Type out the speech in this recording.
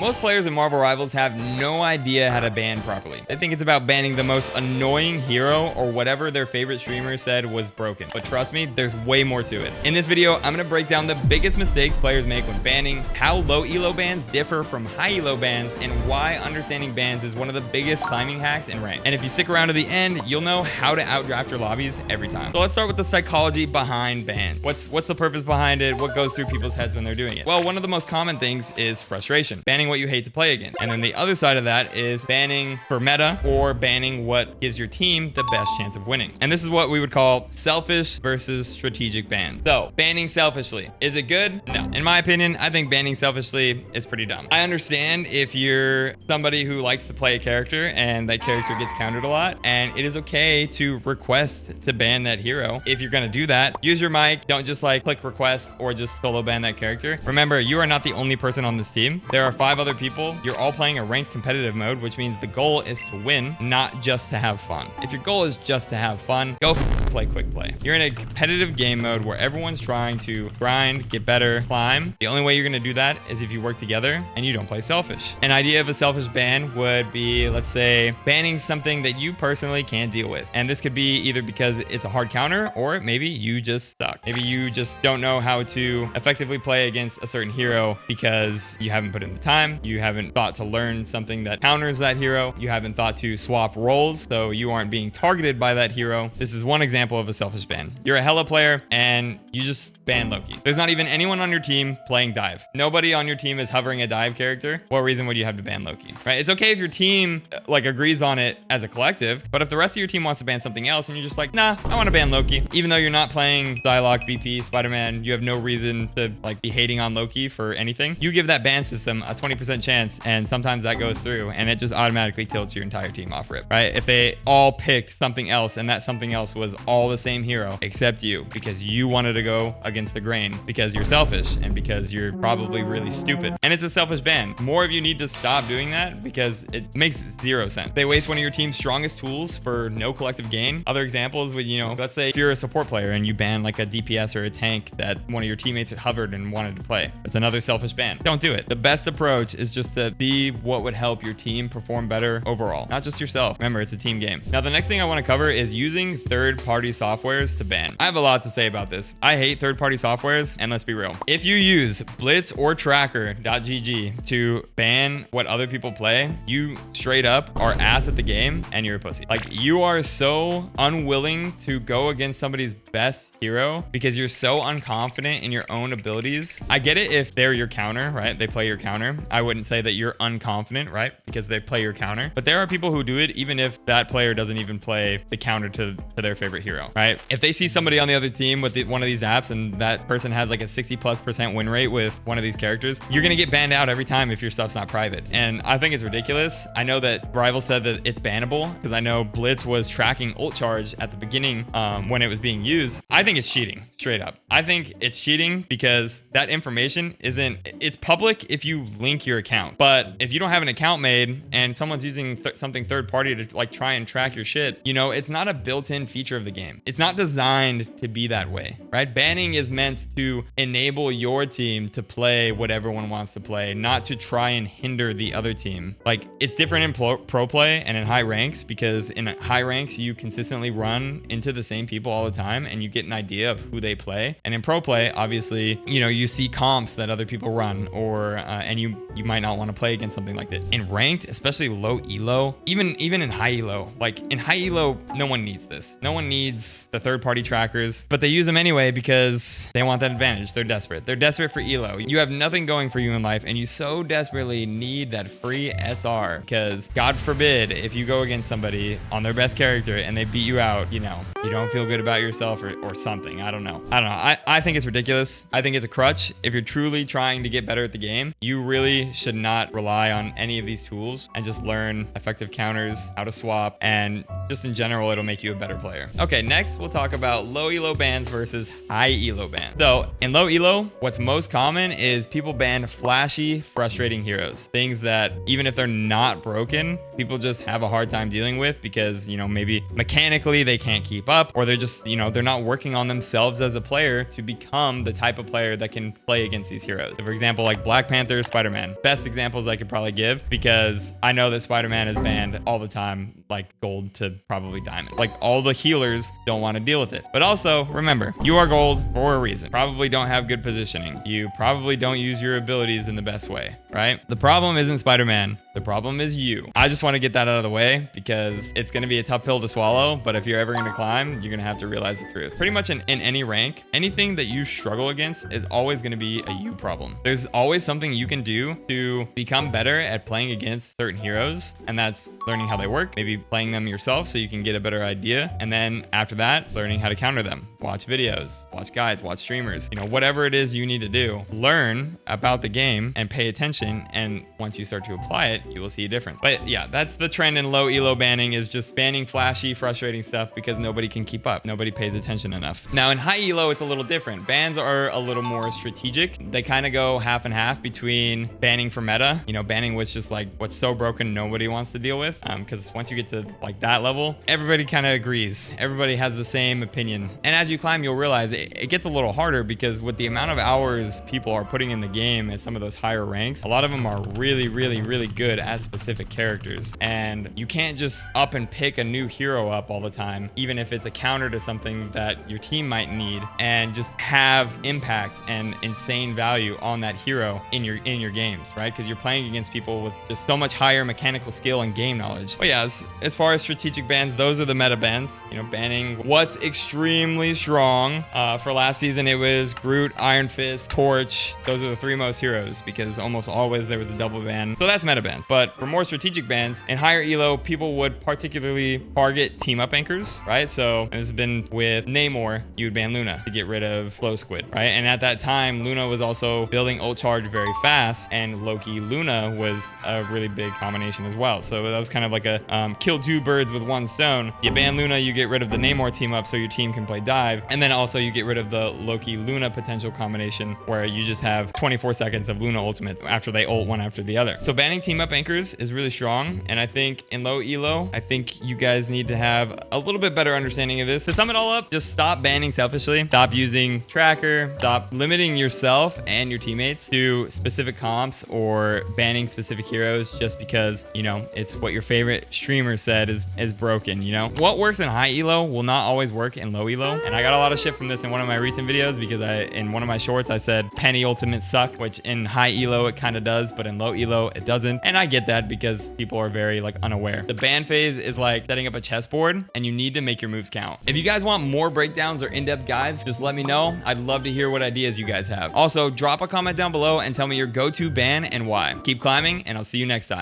Most players in Marvel Rivals have no idea how to ban properly. They think it's about banning the most annoying hero or whatever their favorite streamer said was broken. But trust me, there's way more to it. In this video, I'm gonna break down the biggest mistakes players make when banning, how low elo bans differ from high elo bans, and why understanding bans is one of the biggest climbing hacks in rank. And if you stick around to the end, you'll know how to outdraft your lobbies every time. So let's start with the psychology behind bans. What's the purpose behind it? What goes through people's heads when they're doing it? Well, one of the most common things is frustration, banning what you hate to play against. And then the other side of that is banning for meta or banning what gives your team the best chance of winning. And this is what we would call selfish versus strategic bans. So banning selfishly, is it good? No. In my opinion, I think banning selfishly is pretty dumb. I understand if you're somebody who likes to play a character and that character gets countered a lot, and it is okay to request to ban that hero. If you're gonna do that, use your mic. Don't just like click request or just solo ban that character. Remember, you are not the only person on this team. There are 5 other people. You're all playing a ranked competitive mode, which means the goal is to win, not just to have fun. If your goal is just to have fun, go play quick play. You're in a competitive game mode where everyone's trying to grind, get better, climb. The only way you're gonna do that is if you work together and you don't play selfish. An idea of a selfish ban would be, let's say, banning something that you personally can't deal with. And this could be either because it's a hard counter, or maybe you just suck. Maybe you just don't know how to effectively play against a certain hero because you haven't put in the time. You haven't thought to learn something that counters that hero. You haven't thought to swap roles, so you aren't being targeted by that hero. This is one example of a selfish ban. You're a Hela player and you just ban Loki. There's not even anyone on your team playing dive. Nobody on your team is hovering a dive character. What reason would you have to ban Loki, right? It's okay if your team like agrees on it as a collective, but if the rest of your team wants to ban something else and you're just like, nah, I want to ban Loki, even though you're not playing Psylocke, BP, Spider-Man, you have no reason to like be hating on Loki for anything. You give that ban system a 20% chance, and sometimes that goes through and it just automatically tilts your entire team off rip, right? If they all picked something else and that something else was all the same hero except you, because you wanted to go against the grain, because you're selfish and because you're probably really stupid, and it's a selfish ban. More of you need to stop doing that because it makes 0 sense. They waste one of your team's strongest tools for no collective gain. Other examples would, let's say if you're a support player and you ban like a DPS or a tank that one of your teammates hovered and wanted to play. It's another selfish ban. Don't do it. The best approach is just to see what would help your team perform better overall, not just yourself. Remember, it's a team game. Now, the next thing I want to cover is using third-party softwares to ban. I have a lot to say about this. I hate third-party softwares, and let's be real. If you use Blitz or Tracker.gg to ban what other people play, you straight up are ass at the game and you're a pussy. Like, you are so unwilling to go against somebody's best hero because you're so unconfident in your own abilities. I get it if they're your counter, right? They play your counter. I wouldn't say that you're unconfident, right? Because they play your counter. But there are people who do it even if that player doesn't even play the counter to their favorite hero, right? If they see somebody on the other team with one of these apps and that person has like a 60+% win rate with one of these characters, you're gonna get banned out every time if your stuff's not private. And I think it's ridiculous. I know that Rival said that it's bannable because I know Blitz was tracking ult charge at the beginning when it was being used. I think it's cheating, straight up. I think it's cheating because that information it's public if you link your account. But if you don't have an account made and someone's using something third party to like try and track your shit, it's not a built-in feature of the game. It's not designed to be that way, right? Banning is meant to enable your team to play what everyone wants to play, not to try and hinder the other team. Like, it's different in pro play and in high ranks, because in high ranks you consistently run into the same people all the time and you get an idea of who they play. And in pro play, obviously, you see comps that other people run, or and you might not want to play against something like that. In ranked, especially low elo, even in high elo, like in high elo, no one needs this. No one needs the third-party trackers, but they use them anyway because they want that advantage. They're desperate. They're desperate for elo. You have nothing going for you in life and you so desperately need that free SR because God forbid if you go against somebody on their best character and they beat you out, you don't feel good about yourself or something. I don't know. I think it's ridiculous. I think it's a crutch. If you're truly trying to get better at the game, you really should not rely on any of these tools and just learn effective counters, how to swap, and just in general, it'll make you a better player. Okay, next we'll talk about low elo bans versus high elo bans. So in low elo, what's most common is people ban flashy, frustrating heroes. Things that even if they're not broken, people just have a hard time dealing with because, maybe mechanically they can't keep up, or they're just, they're not working on themselves as a player to become the type of player that can play against these heroes. So for example, like Black Panther, Spider-Man, Spider-Man. Best examples I could probably give, because I know that Spider-Man is banned all the time, like gold to probably diamond. Like all the healers don't want to deal with it. But also remember, you are gold for a reason. Probably don't have good positioning. You probably don't use your abilities in the best way, right? The problem isn't Spider-Man. The problem is you. I just want to get that out of the way because it's going to be a tough pill to swallow. But if you're ever going to climb, you're going to have to realize the truth. Pretty much in any rank, anything that you struggle against is always going to be a you problem. There's always something you can do to become better at playing against certain heroes. And that's learning how they work, maybe playing them yourself so you can get a better idea. And then after that, learning how to counter them. Watch videos, watch guides, watch streamers, whatever it is you need to do, learn about the game and pay attention. And once you start to apply it, you will see a difference. But yeah, that's the trend in low elo banning, is just banning flashy, frustrating stuff because nobody can keep up. Nobody pays attention enough. Now in high elo, it's a little different. Bans are a little more strategic. They kind of go half and half between banning for meta, banning what's just like what's so broken nobody wants to deal with. Because once you get to like that level, everybody kind of agrees. Everybody has the same opinion. And as you climb, you'll realize it gets a little harder, because with the amount of hours people are putting in the game at some of those higher ranks, a lot of them are really, really, really good at specific characters. And you can't just up and pick a new hero up all the time, even if it's a counter to something that your team might need, and just have impact and insane value on that hero in your games, right? Because you're playing against people with just so much higher mechanical skill and game knowledge. But yeah, as far as strategic bans, those are the meta bans. Banning what's extremely strong. For last season, it was Groot, Iron Fist, Torch. Those are the three most heroes, because almost always there was a double ban. So that's meta bans. But for more strategic bans, in higher elo, people would particularly target team up anchors, right? So this has been with Namor, you would ban Luna to get rid of Flow Squid, right? And at that time, Luna was also building ult charge very fast, and Loki Luna was a really big combination as well. So that was kind of like a kill two birds with one stone. You ban Luna, you get rid of the Namor team up so your team can play dive. And then also you get rid of the Loki Luna potential combination, where you just have 24 seconds of Luna ultimate after they ult one after the other. So banning team up anchors is really strong. And I think in low elo, I think you guys need to have a little bit better understanding of this. To sum it all up, just stop banning selfishly. Stop using tracker. Stop limiting yourself and your teammates to specific comps or banning specific heroes just because, it's what your favorite streamer said is broken. What works in high elo will not always work in low elo. And I got a lot of shit from this in one of my recent videos, because in one of my shorts, I said penny ultimate suck, which in high elo, it kind of does, but in low elo, it doesn't. And I get that because people are very unaware. The ban phase is like setting up a chessboard, and you need to make your moves count. If you guys want more breakdowns or in-depth guides, just let me know. I'd love to hear what ideas you guys have. Also, drop a comment down below and tell me your go-to ban and why. Keep climbing, and I'll see you next time.